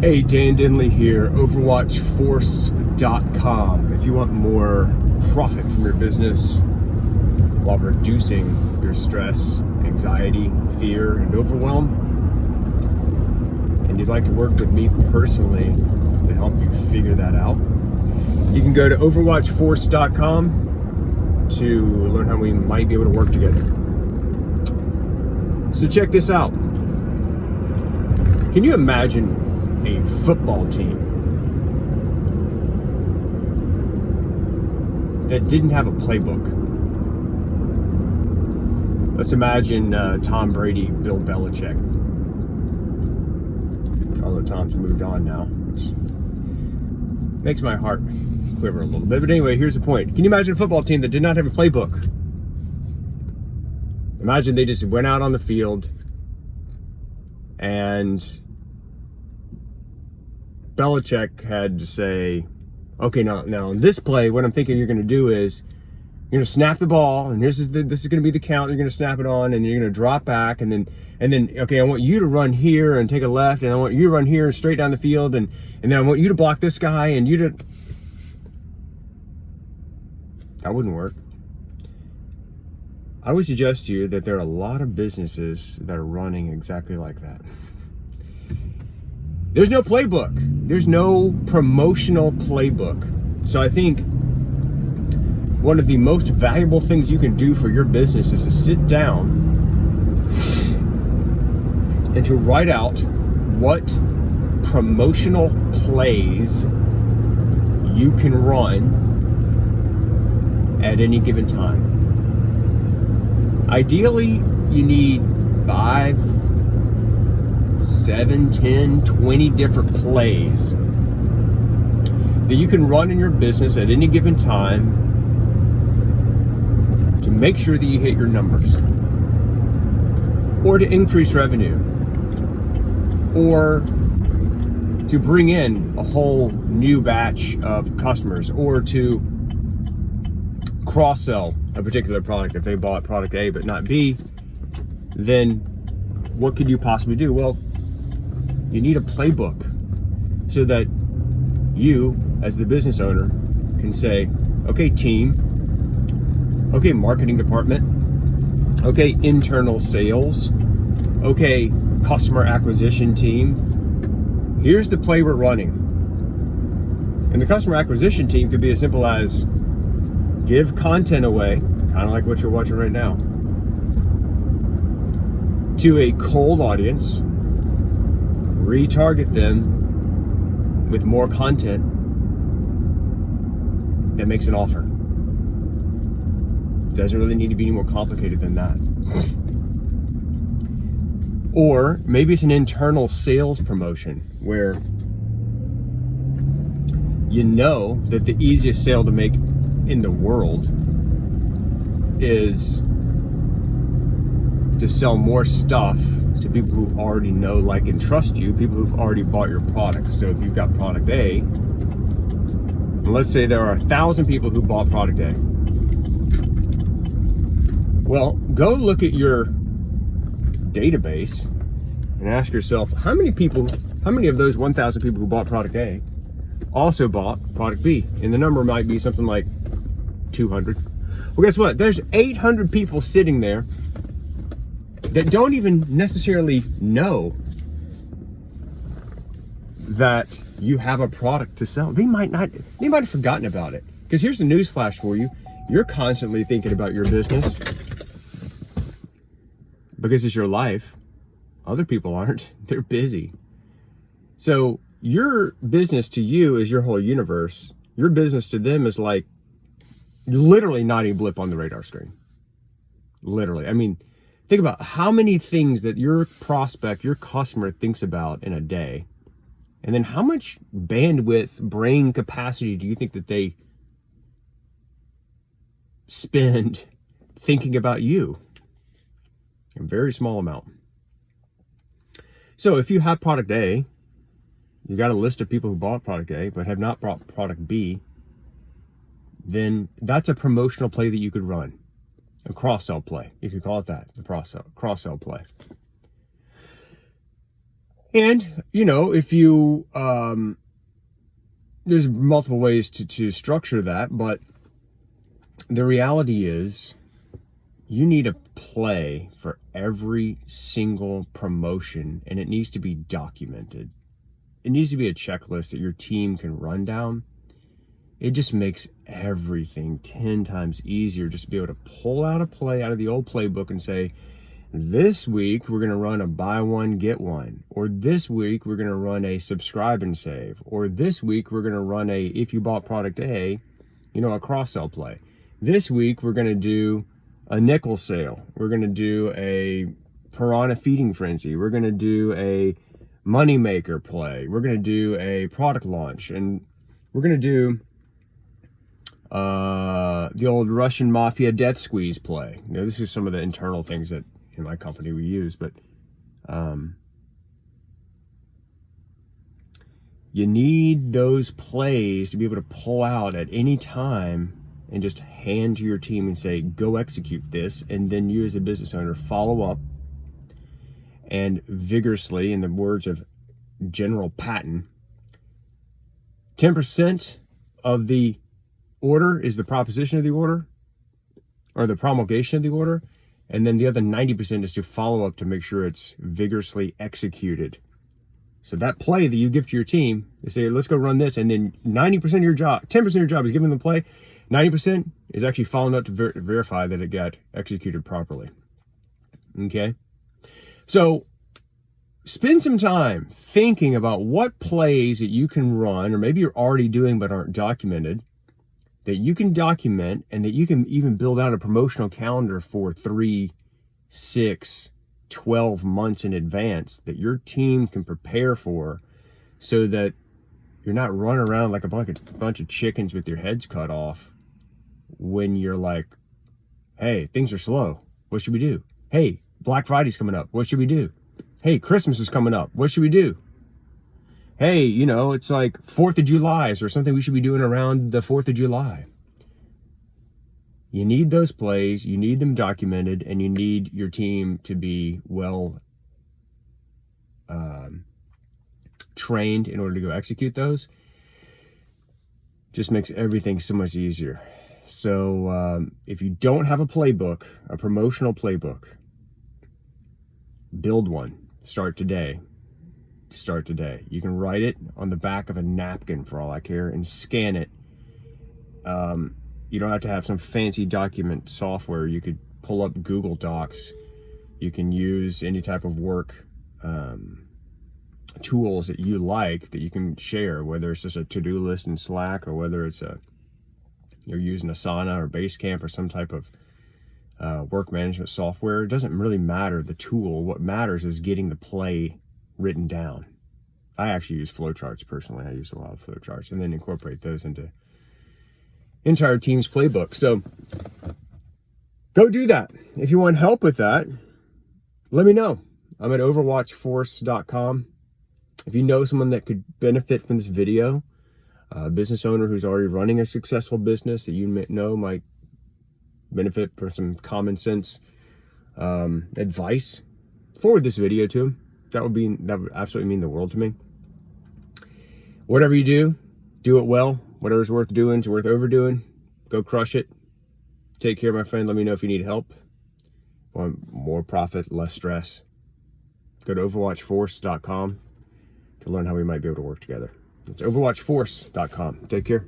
Hey, Dan Denley here, overwatchforce.com. If you want more profit from your business while reducing your stress, anxiety, fear, and overwhelm, and you'd like to work with me personally to help you figure that out, you can go to overwatchforce.com to learn how we might be able to work together. So check this out. Can you imagine a football team that didn't have a playbook? Let's imagine Tom Brady, Bill Belichick. Although Tom's moved on now, which makes my heart quiver a little bit. But anyway, here's the point. Can you imagine a football team that did not have a playbook? Imagine they just went out on the field and Belichick had to say, okay, now in this play, what I'm thinking you're going to do is you're going to snap the ball, and this is going to be the count. You're going to snap it on, and you're going to drop back, and then okay, I want you to run here and take a left, and I want you to run here and straight down the field, and then I want you to block this guy, and you to. That wouldn't work. I would suggest to you that there are a lot of businesses that are running exactly like that. There's no playbook. There's no promotional playbook. So I think one of the most valuable things you can do for your business is to sit down and to write out what promotional plays you can run at any given time. Ideally, you need 5, 7, 10, 20 different plays that you can run in your business at any given time to make sure that you hit your numbers, or to increase revenue, or to bring in a whole new batch of customers, or to cross-sell a particular product. If they bought product A but not B, then what could you possibly do? Well, you need a playbook so that you, as the business owner, can say, okay, team, okay, marketing department, okay, internal sales, okay, customer acquisition team, here's the play we're running. And the customer acquisition team could be as simple as give content away, kind of like what you're watching right now, to a cold audience, retarget them with more content that makes an offer. It doesn't really need to be any more complicated than that. Or maybe it's an internal sales promotion where you know that the easiest sale to make in the world is to sell more stuff to people who already know, like, and trust you, people who've already bought your product. So if you've got product A, and let's say there are 1,000 people who bought product A. Well, go look at your database and ask yourself, how many of those 1,000 people who bought product A also bought product B? And the number might be something like 200. Well, guess what? There's 800 people sitting there that don't even necessarily know that you have a product to sell. They might have forgotten about it. Because here's the newsflash for you. You're constantly thinking about your business because it's your life. Other people aren't. They're busy. So your business to you is your whole universe. Your business to them is like literally not a blip on the radar screen. Literally. I mean, think about how many things that your prospect, your customer thinks about in a day. And then how much bandwidth, brain capacity do you think that they spend thinking about you? A very small amount. So if you have product A, you got a list of people who bought product A but have not bought product B, then that's a promotional play that you could run. A cross-sell play. You could call it that, the cross-sell play. And, if you, there's multiple ways to structure that, but the reality is you need a play for every single promotion, and it needs to be documented. It needs to be a checklist that your team can run down. It just makes everything 10 times easier just to be able to pull out a play out of the old playbook and say, this week we're going to run a buy one, get one. Or this week we're going to run a subscribe and save. Or this week we're going to run a, if you bought product A, a cross-sell play. This week we're going to do a nickel sale. We're going to do a piranha feeding frenzy. We're going to do a moneymaker play. We're going to do a product launch. And we're going to do the old Russian mafia death squeeze play. This is some of the internal things that in my company we use, but you need those plays to be able to pull out at any time and just hand to your team and say, go execute this. And then you as a business owner follow up and vigorously, in the words of General Patton, 10% of the order is the proposition of the order or the promulgation of the order. And then the other 90% is to follow up to make sure it's vigorously executed. So that play that you give to your team, they say, let's go run this. And then 90% of your job, 10% of your job is giving them the play. 90% is actually following up to verify that it got executed properly. Okay. So spend some time thinking about what plays that you can run, or maybe you're already doing but aren't documented, that you can document, and that you can even build out a promotional calendar for 3, 6, 12 months in advance that your team can prepare for, so that you're not running around like a bunch of chickens with your heads cut off when you're like, hey, things are slow. What should we do? Hey, Black Friday's coming up. What should we do? Hey, Christmas is coming up. What should we do? Hey, it's like 4th of July. Is there something we should be doing around the 4th of July? You need those plays, you need them documented, and you need your team to be well trained in order to go execute those. Just makes everything so much easier. So if you don't have a playbook, a promotional playbook, build one. Start today. You can write it on the back of a napkin for all I care and scan it. You don't have to have some fancy document software. You could pull up Google Docs. You can use any type of work tools that you like that you can share, whether it's just a to-do list in Slack, or whether it's you're using Asana or Basecamp or some type of work management software. It doesn't really matter the tool. What matters is getting the play written down. I actually use flowcharts personally. I use a lot of flowcharts and then incorporate those into entire team's playbook. So go do that. If you want help with that, let me know. I'm at overwatchforce.com. If you know someone that could benefit from this video, a business owner who's already running a successful business that you know might benefit from some common sense advice, forward this video to him. That would absolutely mean the world to me. Whatever you do it well. Whatever's worth doing is worth overdoing. Go crush it. Take care, my friend. Let me know if you need help. Want more profit, less stress. Go to overwatchforce.com to learn how we might be able to work together. It's overwatchforce.com. Take care.